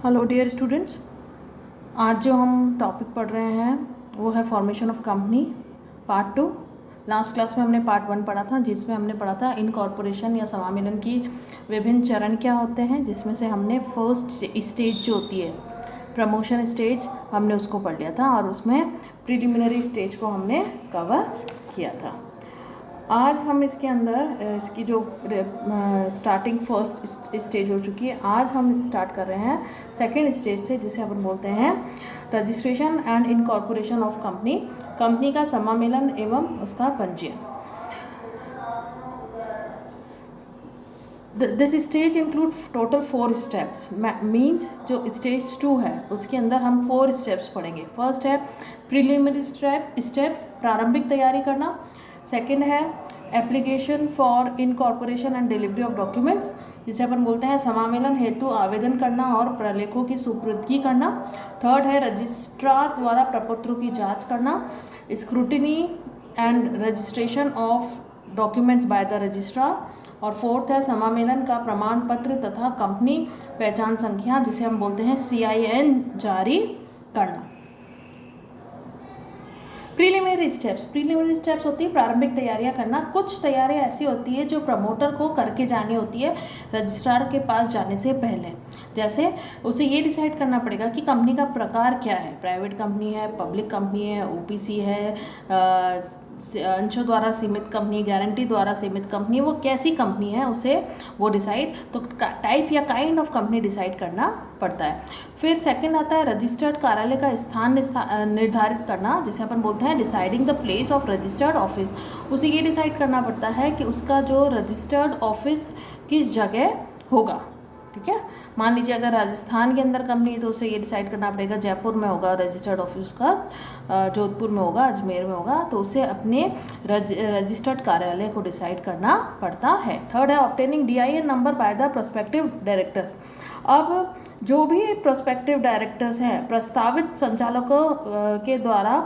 Hello dear students, आज जो हम टॉपिक पढ़ रहे हैं वो है formation of company part 2। Last class में हमने पार्ट 1 पढ़ा था, जिसमें हमने पढ़ा था इनकॉर्पोरेशन या समामेलन की विभिन्न चरण क्या होते हैं, जिसमें से हमने फर्स्ट स्टेज जो होती है प्रमोशन स्टेज हमने उसको पढ़ लिया था और उसमें प्रीलिमिनरी स्टेज को हमने कवर किया था। आज हम इसके अंदर इसकी जो स्टार्टिंग फर्स्ट स्टेज हो चुकी है, आज हम स्टार्ट कर रहे हैं सेकंड स्टेज से, जिसे अपन बोलते हैं registration and incorporation of company, company का समामेलन एवं उसका पंजीयन। This stage include total 4 steps, means जो स्टेज 2 है उसके अंदर हम 4 स्टेप्स पढ़ेंगे। फर्स्ट है प्रीलिमिनरी स्टेप्स, प्रारंभिक तैयारी करना। सेकंड है application for incorporation and delivery of documents, जिसे अपन बोलते हैं समामेलन हेतु आवेदन करना और प्रलेखों की सुपुर्दगी करना। थर्ड है रजिस्ट्रार द्वारा प्रपत्रों की जांच करना, scrutiny and registration of documents by the registrar. और फोर्थ है समामेलन का प्रमाण पत्र तथा कंपनी पहचान संख्या, जिसे हम बोलते हैं CIN जारी करना। प्रीलिमिनरी स्टेप्स होती है प्रारंभिक तैयारियां करना। कुछ तैयारियां ऐसी होती है जो प्रमोटर को करके जानी होती है रजिस्ट्रार के पास जाने से पहले। जैसे उसे ये डिसाइड करना पड़ेगा कि कंपनी का प्रकार क्या है, प्राइवेट कंपनी है, पब्लिक कंपनी है, OPC है, अंशों द्वारा सीमित कंपनी, गारंटी द्वारा सीमित कंपनी, वो कैसी कंपनी है उसे वो डिसाइड, तो टाइप या काइंड ऑफ कंपनी डिसाइड करना पड़ता है। फिर सेकंड आता है रजिस्टर्ड कार्यालय का स्थान निर्धारित करना, जिसे अपन बोलते हैं deciding the place of registered office. उसे ये डिसाइड करना पड़ता है कि उसका जो रजिस्टर्ड ऑफिस किस जगह होगा। ठीक है, मान लीजिए अगर राजस्थान के अंदर कंपनी है तो उसे ये डिसाइड करना पड़ेगा जयपुर में होगा रजिस्टर्ड ऑफिस का, जोधपुर में होगा, अजमेर में होगा, तो उसे अपने रजिस्टर्ड कार्यालय को डिसाइड करना पड़ता है। थर्ड है obtaining DIN number by the prospective directors. अब जो भी प्रोस्पेक्टिव डायरेक्टर्स हैं, प्रस्तावित संचालकों के द्वारा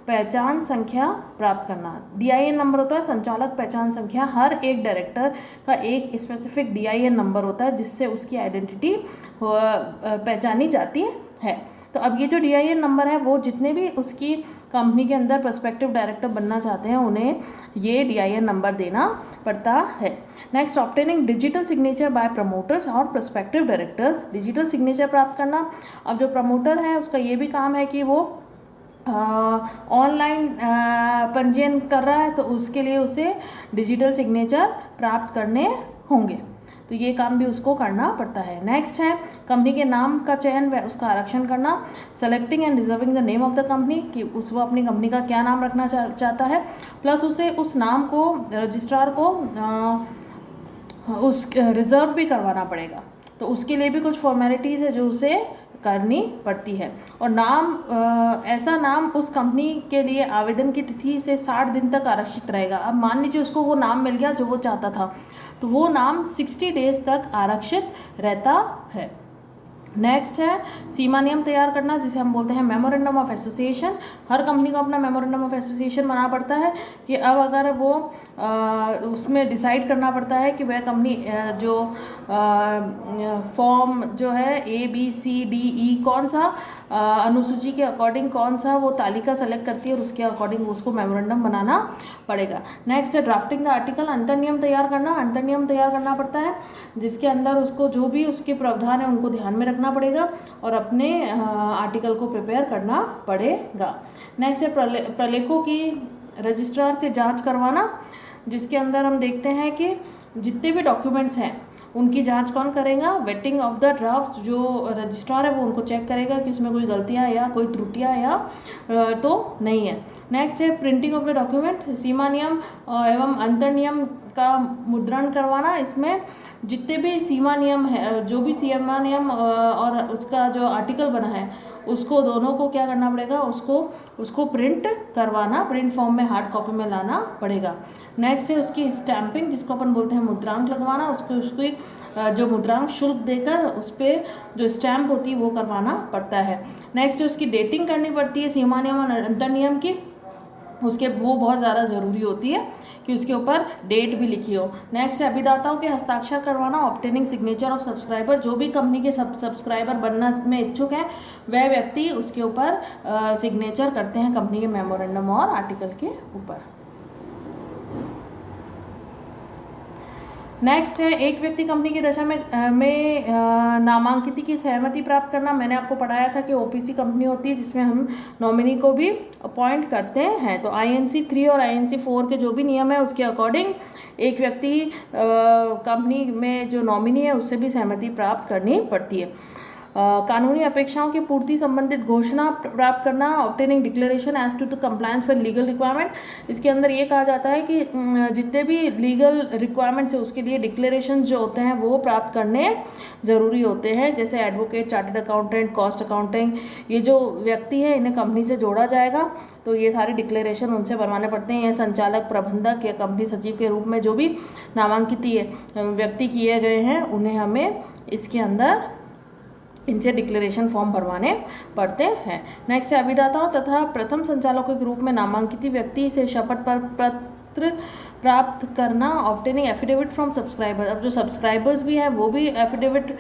पहचान संख्या प्राप्त करना। DIN नंबर होता है संचालक पहचान संख्या। हर एक डायरेक्टर का एक स्पेसिफिक DIN नंबर होता है जिससे उसकी आइडेंटिटी पहचानी जाती है। तो अब ये जो DIN नंबर है वो जितने भी उसकी कंपनी के अंदर प्रोस्पेक्टिव डायरेक्टर बनना चाहते हैं उन्हें ये DIN नंबर देना पड़ता है। Next obtaining digital signature bye promoters और प्रोस्पेक्टिव डायरेक्टर्स, डिजिटल सिग्नेचर प्राप्त करना। अब जो प्रमोटर है उसका ये भी काम है कि वो ऑनलाइन पंजीयन कर रहा है, तो उसके लिए उसे डिजिटल सिग्नेचर प्राप्त करने होंगे, तो ये काम भी उसको करना पड़ता है। नेक्स्ट है कंपनी के नाम का चयन व उसका आरक्षण करना, selecting and reserving the name of the company, कि वो अपनी कंपनी का क्या नाम रखना चाहता है, प्लस उसे उस नाम को रजिस्ट्रार को उस रिजर्व भी करवाना पड़ेगा, तो उसके लिए भी कुछ फॉर्मेलिटीज़ है जो उसे करनी पड़ती है। और नाम ऐसा नाम उस कंपनी के लिए आवेदन की तिथि से 60 दिन तक आरक्षित रहेगा। अब मान लीजिए उसको वो नाम मिल गया जो वो चाहता था, तो वो नाम 60 डेज तक आरक्षित रहता है। नेक्स्ट है सीमा नियम तैयार करना, जिसे हम बोलते हैं memorandum of association. Her company को अपना मेमोरेंडम ऑफ एसोसिएशन बनाना पड़ता है कि अब अगर वो उसमें डिसाइड करना पड़ता है कि वह कंपनी जो फॉर्म जो है ABCDE कौन सा अनुसूची के अकॉर्डिंग कौन सा वो तालिका सेलेक्ट करती है और उसके अकॉर्डिंग उसको मेमोरेंडम बनाना पड़ेगा। नेक्स्ट है ड्राफ्टिंग द आर्टिकल, अंतर्नियम तैयार करना। अंतर्नियम तैयार करना पड़ता है जिसके अंदर उसको जो भी उसके प्रावधान है उनको ध्यान में रखना पड़ेगा और अपने आर्टिकल को प्रिपेयर करना पड़ेगा। नेक्स्ट है प्रलेखों की रजिस्ट्रार से जांच करवाना, जिसके अंदर हम देखते हैं कि जितने भी डॉक्यूमेंट्स हैं उनकी जांच कौन करेगा, वेटिंग ऑफ द ड्राफ्ट, जो रजिस्ट्रार है वो उनको चेक करेगा कि उसमें कोई गलतियां या कोई त्रुटियां या तो नहीं है। नेक्स्ट है प्रिंटिंग ऑफ द डॉक्यूमेंट, सीमा नियम एवं अंतर नियम का मुद्रण करवाना। इसमें जितने भी सीमा नियम है, जो भी सीमा नियम और उसका जो आर्टिकल बना है उसको दोनों को क्या करना पड़ेगा, उसको प्रिंट करवाना, प्रिंट फॉर्म में हार्ड कॉपी में लाना पड़ेगा। नेक्स्ट है उसकी स्टैंपिंग, जिसको अपन बोलते हैं मुद्रांक लगवाना, उसकी जो मुद्रांक शुल्क देकर उस पर जो स्टैंप होती है वो करवाना पड़ता है। नेक्स्ट है उसकी डेटिंग करनी पड़ती है सीमा नियम और अंतर नियम की, उसके वो बहुत ज़्यादा ज़रूरी होती है कि उसके ऊपर डेट भी लिखी हो। नेक्स्ट है अभिदाताओं के हस्ताक्षर करवाना, ऑब्टेनिंग सिग्नेचर ऑफ सब्सक्राइबर। जो भी कंपनी के सब्सक्राइबर बनना में इच्छुक है वह व्यक्ति उसके ऊपर सिग्नेचर करते हैं कंपनी के मेमोरेंडम और आर्टिकल के ऊपर। नेक्स्ट है एक व्यक्ति कंपनी की दशा में नामांकित की सहमति प्राप्त करना। मैंने आपको पढ़ाया था कि ओपीसी कंपनी होती है जिसमें हम नॉमिनी को भी अपॉइंट करते हैं। तो INC 3 और INC 4 के जो भी नियम है उसके अकॉर्डिंग एक व्यक्ति कंपनी में जो नॉमिनी है उससे भी सहमति प्राप्त करनी पड़ती है। कानूनी अपेक्षाओं की पूर्ति संबंधित घोषणा प्राप्त करना, obtaining declaration as to compliance with legal requirement. इसके अंदर ये कहा जाता है कि जितने भी लीगल रिक्वायरमेंट्स है उसके लिए डिक्लेरेशन जो होते हैं वो प्राप्त करने ज़रूरी होते हैं। जैसे advocate, chartered accountant, cost accounting, ये जो व्यक्ति है इन्हें कंपनी से जोड़ा जाएगा तो ये सारी डिक्लेरेशन उनसे बनवाने पड़ते हैं। ये संचालक, प्रबंधक या कंपनी सचिव के रूप में जो भी नामांकित व्यक्ति किए गए हैं उन्हें हमें इसके अंदर इनसे डिक्लेरेशन फॉर्म भरवाने पड़ते हैं। नेक्स्ट है अभिदाताओं तथा प्रथम संचालकों के रूप में नामांकित व्यक्ति से शपथ पत्र प्राप्त करना, ऑब्टेनिंग एफिडेविट फ्रॉम सब्सक्राइबर। अब जो सब्सक्राइबर्स भी हैं वो भी एफिडेविट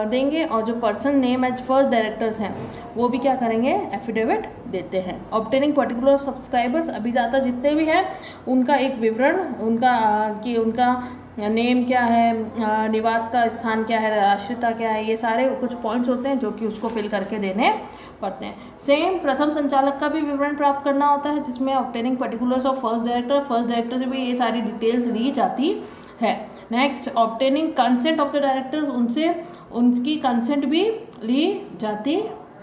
देंगे और जो person name as first directors हैं वो भी क्या करेंगे, एफिडेविट देते हैं। ऑब्टेनिंग पर्टिकुलर सब्सक्राइबर्स, अभिदाता जितने भी हैं उनका एक विवरण, उनका नेम क्या है, निवास का स्थान क्या है, राष्ट्रीयता क्या है, ये सारे कुछ पॉइंट्स होते हैं जो कि उसको फिल करके देने पड़ते हैं। सेम प्रथम संचालक का भी विवरण प्राप्त करना होता है जिसमें obtaining particulars of first director से भी ये सारी डिटेल्स ली जाती है। Next obtaining consent of the director, उनसे उनकी कंसेंट भी ली जाती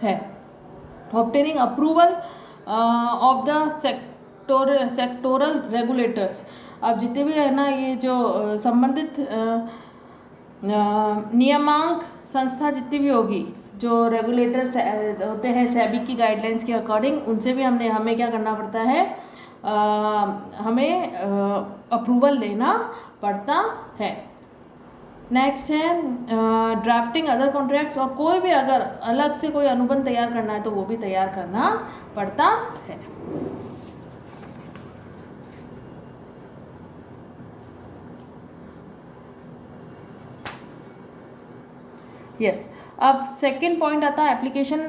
है। Obtaining approval of the sectoral regulators. अब जितने भी है ना ये जो संबंधित नियामक संस्था जितनी भी होगी, जो रेगुलेटर्स होते हैं सेबी की गाइडलाइंस के अकॉर्डिंग, उनसे भी हमें क्या करना पड़ता है, हमें अप्रूवल लेना पड़ता है। नेक्स्ट है ड्राफ्टिंग अदर कॉन्ट्रैक्ट्स, और कोई भी अगर अलग से कोई अनुबंध तैयार करना है तो वो भी तैयार करना पड़ता है। यस अब सेकेंड पॉइंट आता है application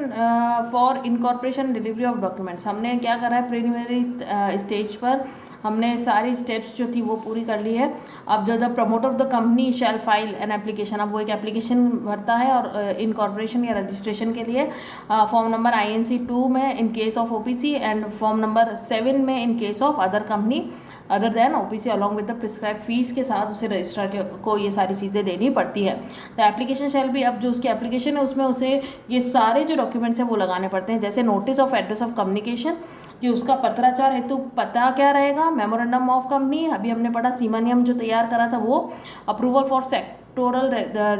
for incorporation delivery of documents. हमने क्या करा है, प्रीलिमिनरी स्टेज पर हमने सारी स्टेप्स जो थी वो पूरी कर ली है। अब जो the promoter of the company shall file an application, अब वो एक एप्लीकेशन भरता है और इनकॉर्पोरेशन या रजिस्ट्रेशन के लिए फॉर्म नंबर INC 2 में in case of OPC and form number 7 में in case of other company other than OPC along with the prescribe fees के साथ उसे रजिस्ट्रार को ये सारी चीज़ें देनी पड़ती है। तो एप्लीकेशन शैल भी, अब जो उसकी एप्लीकेशन है उसमें उसे ये सारे जो डॉक्यूमेंट्स हैं वो लगाने पड़ते हैं। जैसे notice of address of communication, कि उसका पत्राचार हेतु पता क्या रहेगा, मेमोरेंडम ऑफ कंपनी, अभी हमने पढ़ा सीमा नियम जो तैयार करा था वो, अप्रूवल फॉर सेक्टोरल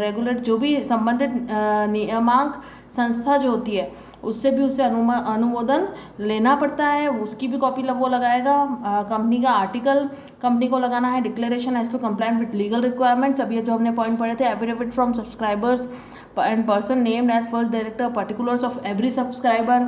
रेगुलेट, जो भी संबंधित नियामक संस्था जो होती है उससे भी उसे अनुमोदन लेना पड़ता है, उसकी भी कॉपी वो लगाएगा। कंपनी का आर्टिकल कंपनी को लगाना है। Declaration as to compliant with legal requirements, अभी जो हमने पॉइंट पढ़े थे, affidavit from subscribers and person named as first director, particulars of every subscriber,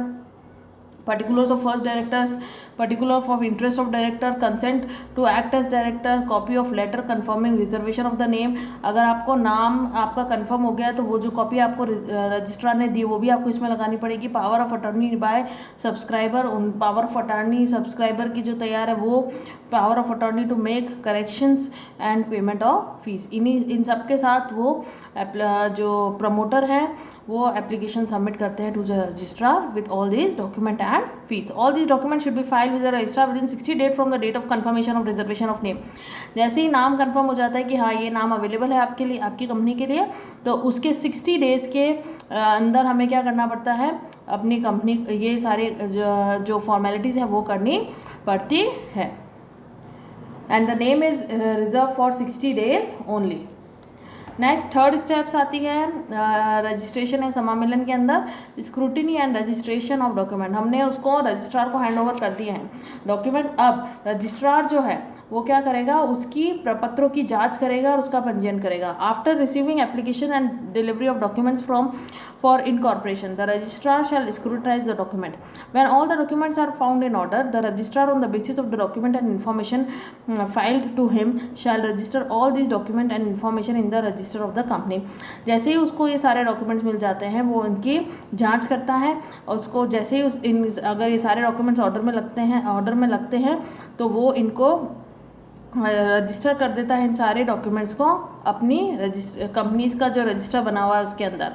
particulars of first directors, particular of interest of director, consent to act as director, copy of letter confirming reservation of the name। अगर आपको नाम आपका confirm हो गया तो वो जो copy आपको रजिस्ट्रार ने दी वो भी आपको इसमें लगानी पड़ेगी। Power of attorney by subscriber, उन पावर ऑफ अटॉर्नी सब्सक्राइबर की जो तैयार है वो, power of attorney to make corrections and payment of fees, इन सब के साथ वो जो प्रमोटर है वो एप्लीकेशन सबमिट करते हैं to the registrar with all these document and fees. All these document should be filed with the registrar within 60 days from the date of confirmation of reservation of name. जैसे ही नाम confirm हो जाता है कि हाँ ये नाम अवेलेबल है आपके लिए, आपकी कंपनी के लिए, तो उसके 60 डेज़ के अंदर हमें क्या करना पड़ता है, अपनी कंपनी ये सारे जो फॉर्मेलिटीज़ हैं वो करनी पड़ती है। And the name is reserve for 60 days only. Next third steps आती है रजिस्ट्रेशन है समामिलन के अंदर, scrutiny and registration of document. हमने उसको रजिस्ट्रार को हैंड ओवर कर दिए हैं डॉक्यूमेंट। अब रजिस्ट्रार जो है वो क्या करेगा, उसकी प्रपत्रों की जांच करेगा और उसका पंजीयन करेगा। After receiving application and delivery of documents from for incorporation. The registrar shall scrutinize the document. When all the documents are found in order, the registrar on the basis of the document and information filed to him shall register all these document and information in the register of the company. जैसे ही उसको ये सारे documents मिल जाते हैं वो इनकी जांच करता है, और उसको जैसे ही अगर ये सारे डॉक्यूमेंट्स ऑर्डर में लगते हैं तो वो इनको रजिस्टर कर देता है इन सारे डॉक्यूमेंट्स को अपनी कंपनीज का जो रजिस्टर बना हुआ है उसके अंदर.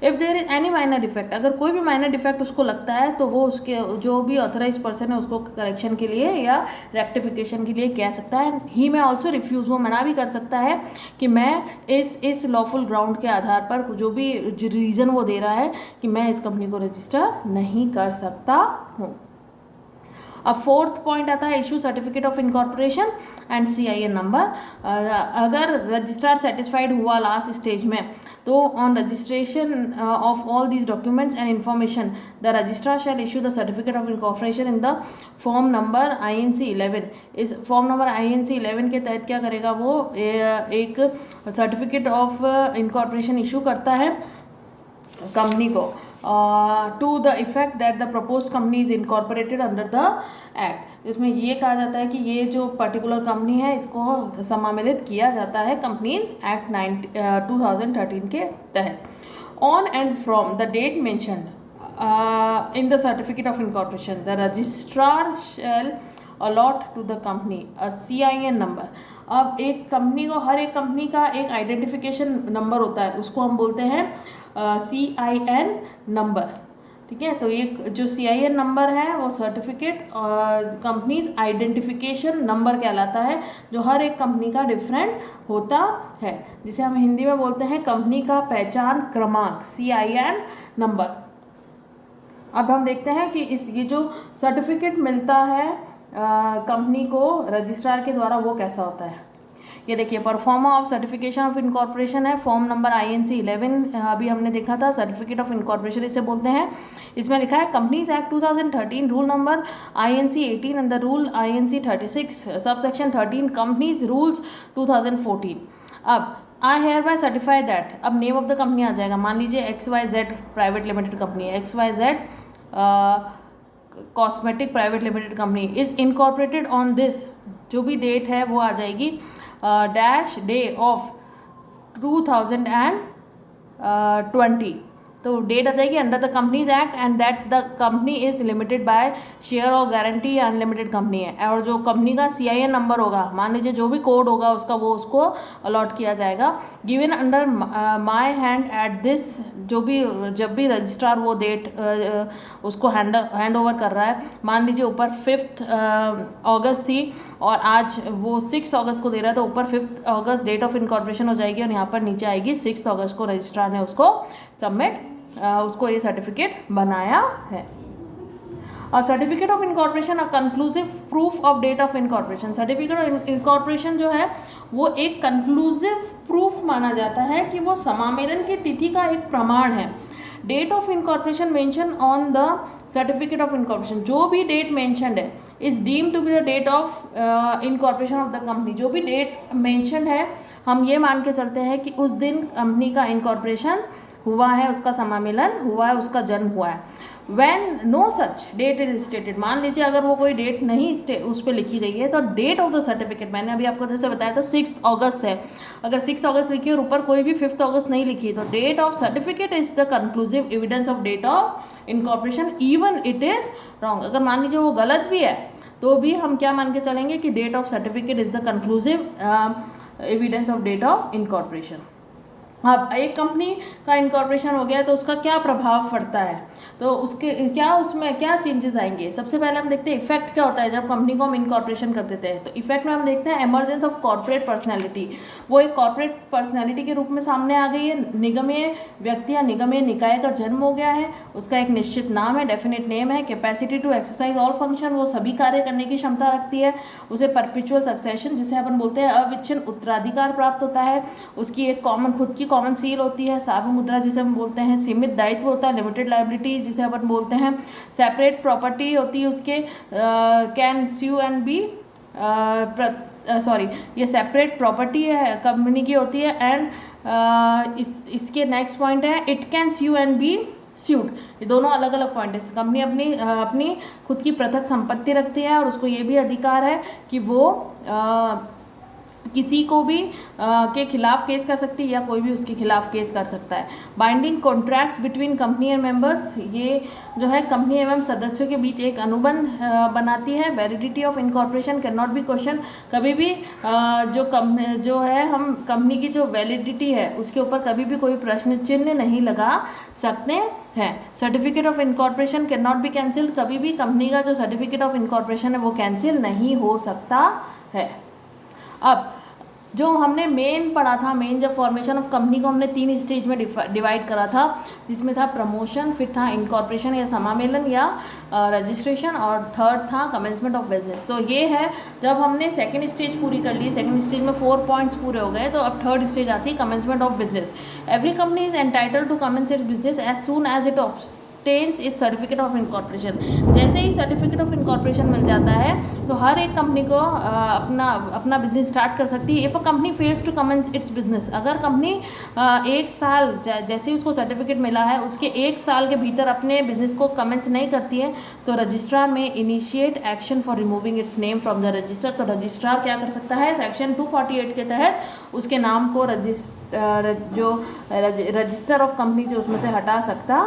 If there is any minor defect, अगर कोई भी माइनर डिफेक्ट उसको लगता है तो वो उसके जो भी ऑथराइज पर्सन है उसको करेक्शन के लिए या रेक्टिफिकेशन के लिए कह सकता है. ही में ऑल्सो रिफ्यूज़, वो मना भी कर सकता है कि मैं इस लॉफुल ग्राउंड के आधार पर जो भी रीज़न वो दे रहा है कि मैं इस कंपनी को रजिस्टर नहीं कर सकता हूँ. अब फोर्थ पॉइंट आता है issue certificate of incorporation and CIN number. अगर रजिस्ट्रार सेटिस्फाइड हुआ लास्ट स्टेज में तो on registration of all these documents and information the registrar shall issue the certificate of incorporation in the form number INC 11. इस form number INC 11 के तहत क्या करेगा, वो एक सर्टिफिकेट ऑफ इनकॉर्पोरेशन इशू करता है कंपनी को to the effect that the propose company is incorporated under the act. इसमें ये कहा जाता है कि ये जो पर्टिकुलर कंपनी है इसको सम्मिलित किया जाता है कंपनीज एक्ट 2013 के तहत. On and from the date mentioned in the certificate of incorporation the registrar shall allot to the company a CIN number. अब एक कंपनी को, हर एक कंपनी का एक आइडेंटिफिकेशन नंबर होता है, उसको हम बोलते हैं CIN नंबर. ठीक है, तो एक जो CIN नंबर है वो सर्टिफिकेट कंपनीज आइडेंटिफिकेशन नंबर कहलाता है, जो हर एक कंपनी का डिफरेंट होता है, जिसे हम हिंदी में बोलते हैं कंपनी का पहचान क्रमांक CIN नंबर. अब हम देखते हैं कि ये जो सर्टिफिकेट मिलता है कंपनी को रजिस्ट्रार के द्वारा वो कैसा होता है. ये देखिए, pro forma of certification of incorporation है, फॉर्म नंबर INC 11 अभी हमने देखा था, सर्टिफिकेट ऑफ इनकॉर्पोरेशन इसे बोलते हैं. इसमें लिखा है companies act 2013 rule number INC 18 and the rule INC 36 subsection 13 companies rules 2014. अब आई हेयर बाय सर्टिफाई दैट, अब नेम ऑफ द कंपनी आ जाएगा. मान लीजिए XYZ प्राइवेट लिमिटेड कंपनी है, XYZ cosmetic private limited company is incorporated on this, जो भी date है वो आ जाएगी डैश डे ऑफ 2020. तो डेट आ जाएगी under the companies act and that the company is limited by share और गारंटी या अनलिमिटेड कंपनी है. और जो कंपनी का CIN नंबर होगा, मान लीजिए जो भी कोड होगा उसका, वो उसको अलॉट किया जाएगा. Given under my hand at this, जब भी रजिस्ट्रार वो डेट उसको हैंड ओवर कर रहा है, मान लीजिए ऊपर 5 अगस्त थी और आज वो 6 अगस्त को दे रहा है, तो ऊपर 5 अगस्त डेट ऑफ इनकॉर्पोरेशन हो जाएगी और यहाँ पर नीचे आएगी 6 अगस्त को रजिस्ट्रार ने उसको सबमिट उसको ये सर्टिफिकेट बनाया है. और certificate of incorporation a conclusive proof of date of incorporation. Certificate of incorporation जो है वो एक कंक्लूसिव प्रूफ माना जाता है कि वो समावेदन की तिथि का एक प्रमाण है. Date of incorporation mention on the certificate of incorporation, जो भी डेट मेंशन्ड है is deem to be the date of incorporation of the company. जो भी डेट मेंशन्ड है हम ये मान के चलते हैं कि उस दिन कंपनी का इनकॉर्पोरेशन हुआ है, उसका समामेलन हुआ है, उसका जन्म हुआ है. When no such date is stated, मान लीजिए अगर वो कोई डेट नहीं उस पर लिखी गई है, तो डेट ऑफ द सर्टिफिकेट, मैंने अभी आपको जैसे बताया था 6 अगस्त है, अगर 6 अगस्त लिखी और ऊपर कोई भी 5 अगस्त नहीं लिखी, तो date of certificate is the conclusive evidence of date of incorporation even it is wrong. अगर मान लीजिए वो गलत भी है तो भी हम क्या मान के चलेंगे कि date of certificate is the conclusive evidence of date of incorporation. अब एक कंपनी का इनकॉर्पोरेशन हो गया तो उसका क्या प्रभाव पड़ता है, तो उसमें क्या चेंजेस आएंगे. सबसे पहले हम देखते हैं इफेक्ट क्या होता है जब कंपनी को हम इनकॉर्पोरेशन कर देते हैं. तो इफेक्ट में हम देखते हैं एमर्जेंस ऑफ कॉर्पोरेट पर्सनैलिटी. वो एक कॉर्पोरेट पर्सनैलिटी के रूप में सामने आ गई है. निगमीय व्यक्ति या निगमीय निकाय का जन्म हो गया है, उसका एक निश्चित नाम है, डेफिनेट नेम है. Capacity to exercise all function, वो सभी कार्य करने की क्षमता रखती है. उसे परपिचुअल सक्सेशन जिसे अपन बोलते हैं अविच्छिन्न उत्तराधिकार प्राप्त होता है. उसकी एक खुद की कॉमन सील होती है. सार्वभौम मुद्रा जिसे हम बोलते हैं. सीमित दायित्व होता है, लिमिटेड लायबिलिटी जिसे अपन बोलते हैं. सेपरेट प्रॉपर्टी होती है उसके, कैन स्यू एंड बी ये सेपरेट प्रॉपर्टी है कंपनी की होती है. एंड इसके नेक्स्ट पॉइंट है it can sue and be sued. ये दोनों अलग अलग पॉइंट है। कंपनी अपनी खुद की पृथक संपत्ति रखती है और उसको ये भी अधिकार है कि वो किसी को भी के खिलाफ केस कर सकती है या कोई भी उसके खिलाफ केस कर सकता है। Binding contracts between company and members, ये जो है कंपनी एवं सदस्यों के बीच एक अनुबंध बनाती है। Validity of incorporation can not be question, कभी भी जो है हम कंपनी की जो वैलिडिटी है उसके ऊपर कभी भी कोई प्रश्न चिन्ह नहीं लगा सकते हैं। Certificate of incorporation can not be cancelled, कभी भी कंपनी का जो सर्टिफिकेट ऑफ इनकॉर्पोरेशन है वो कैंसिल नहीं हो सकता है। अब जो हमने मेन पढ़ा था, मेन जब फॉर्मेशन ऑफ कंपनी को हमने 3 स्टेज में डिवाइड करा था, जिसमें था प्रमोशन, फिर था इनकॉर्पोरेशन या समामेलन या रजिस्ट्रेशन, और थर्ड था कमेंसमेंट ऑफ बिजनेस। तो ये है जब हमने सेकंड स्टेज पूरी कर ली, सेकंड स्टेज में 4 पॉइंट्स पूरे हो गए, तो अब थर्ड स्टेज आती है commencement of business. Every company is entitled to commence its business as soon as it obtains its certificate of incorporation. जैसे ही सर्टिफिकेट ऑफ इनकॉर्पोरेशन मिल जाता है तो हर एक कंपनी को अपना बिजनेस स्टार्ट कर सकती है। If a company fails to commence its business, अगर कंपनी 1 साल जैसे ही उसको सर्टिफिकेट मिला है उसके 1 साल के भीतर अपने बिजनेस को कमेंस नहीं करती है तो रजिस्ट्रार में initiate action for removing it's name from the register. तो रजिस्ट्रार क्या कर सकता है, सेक्शन 248 के तहत उसके नाम को रजिस्टर ऑफ कंपनी से उसमें से हटा सकता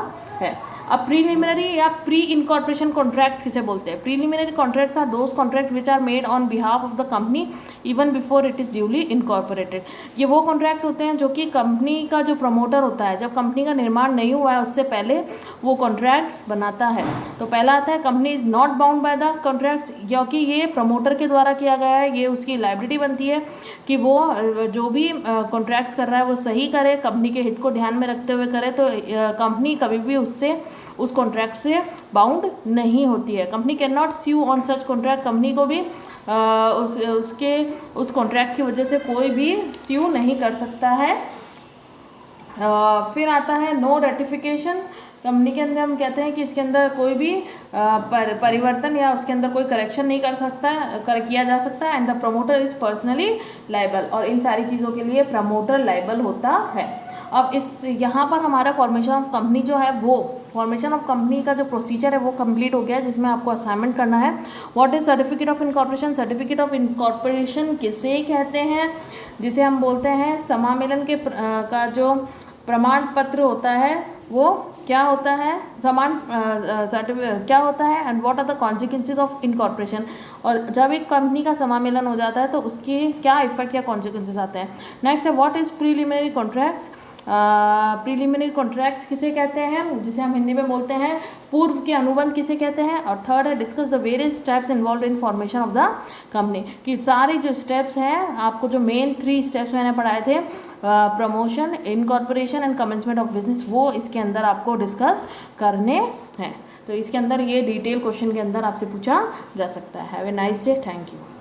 है। अब प्रीलिमिनरी या प्री इनकॉर्पोरेशन कॉन्ट्रैक्ट्स किसे बोलते हैं? Preliminary contracts are those contract which are made on behalf of the company even before it is duly incorporated. ये वो कॉन्ट्रैक्ट्स होते हैं जो कि कंपनी का जो प्रमोटर होता है, जब कंपनी का निर्माण नहीं हुआ है उससे पहले वो कॉन्ट्रैक्ट्स बनाता है। तो पहला आता है company is not bound by the contracts, क्योंकि ये प्रमोटर के द्वारा किया गया है, ये उसकी लायबिलिटी बनती है कि वो जो भी कॉन्ट्रैक्ट्स कर रहा है वो सही करे, कंपनी के हित को ध्यान में रखते हुए करे। तो कंपनी कभी भी उस कॉन्ट्रैक्ट से बाउंड नहीं होती है। Company can not sue on such contract, company को भी उस कॉन्ट्रैक्ट की वजह से कोई भी स्यू नहीं कर सकता है। फिर आता है नो रेटिफिकेशन। कंपनी के अंदर हम कहते हैं कि इसके अंदर कोई भी परिवर्तन या उसके अंदर कोई करेक्शन नहीं किया जा सकता है। And the promoter is personally liable, और इन सारी चीज़ों के लिए प्रमोटर लायबल होता है। अब यहाँ पर हमारा फॉर्मेशन ऑफ कंपनी जो है वो फॉर्मेशन ऑफ कंपनी का जो प्रोसीजर है वो कंप्लीट हो गया, जिसमें आपको असाइनमेंट करना है। What is certificate of incorporation? Certificate of incorporation किसे कहते हैं? जिसे हम बोलते हैं समामेलन के का जो प्रमाण पत्र होता है वो क्या होता है, सर्टिफिकेट क्या होता है, and what are the consequences of incorporation. और जब एक कंपनी का समामेलन हो जाता है तो उसके क्या इफेक्ट या कॉन्सिक्वेंसेज आते हैं। नेक्स्ट है what is preliminary contracts. Preliminary contracts किसे कहते हैं, जिसे हम हिंदी में बोलते हैं पूर्व के अनुबंध किसे कहते हैं। और थर्ड है discuss the various steps involve in formation of the company, कि सारे जो स्टेप्स हैं आपको जो मेन 3 स्टेप्स मैंने पढ़ाए थे, promotion, incorporation and commencement of business, वो इसके अंदर आपको डिस्कस करने हैं। तो इसके अंदर ये डिटेल क्वेश्चन के अंदर आपसे पूछा जा सकता है। Have a nice day, thank you.